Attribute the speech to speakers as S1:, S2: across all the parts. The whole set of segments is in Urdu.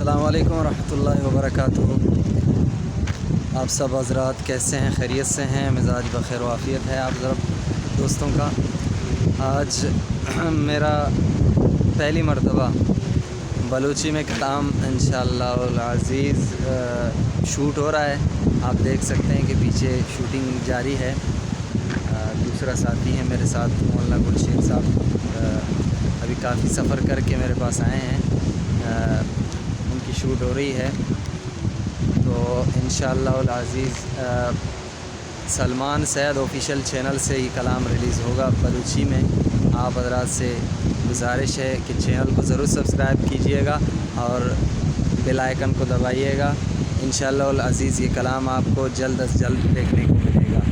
S1: السلام علیکم ورحمۃ اللہ وبرکاتہ۔ آپ سب حضرات کیسے ہیں؟ خیریت سے ہیں؟ مزاج بخیر و عافیت ہے آپ سب دوستوں کا؟ آج میرا پہلی مرتبہ بلوچی میں کلام انشاءاللہ العزیز شوٹ ہو رہا ہے۔ آپ دیکھ سکتے ہیں کہ پیچھے شوٹنگ جاری ہے۔ دوسرا ساتھی ہے میرے ساتھ مولانا گلشیر صاحب، ابھی کافی سفر کر کے میرے پاس آئے ہیں، ان کی شوٹ ہو رہی ہے۔ تو انشاءاللہ العزیز سلمان سید آفیشیل چینل سے یہ کلام ریلیز ہوگا بلوچی میں۔ آپ حضرات سے گزارش ہے کہ چینل کو ضرور سبسکرائب کیجئے گا اور بیل آئیکن کو دبائیے گا۔ انشاءاللہ العزیز یہ کلام آپ کو جلد از جلد دیکھنے کو ملے گا۔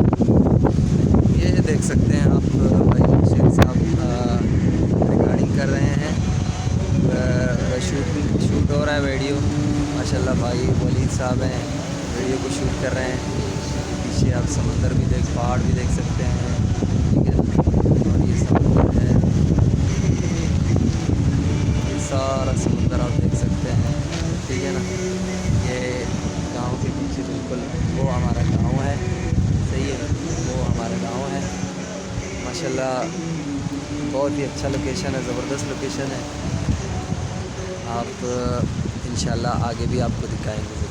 S1: یہ دیکھ سکتے ہیں آپ بھائی گلشیر صاحب ریکارڈنگ کر رہے ہیں، شوٹ ہو رہا ہے ویڈیو۔ ماشاءاللہ بھائی ولید صاحب ہیں، ویڈیو کو شوٹ کر رہے ہیں۔ پیچھے آپ سمندر بھی پہاڑ بھی دیکھ سکتے ہیں، ٹھیک ہے، اور یہ سمندر ہے، یہ سارا سمندر آپ دیکھ سکتے ہیں، ٹھیک ہے نا۔ یہ گاؤں کے پیچھے بالکل وہ ہمارا گاؤں ہے، صحیح ہے، وہ ہمارا گاؤں ہے۔ ماشاءاللہ بہت ہی اچھا لوکیشن ہے، زبردست لوکیشن ہے۔ آپ انشاءاللہ آگے بھی آپ کو دکھائیں گے۔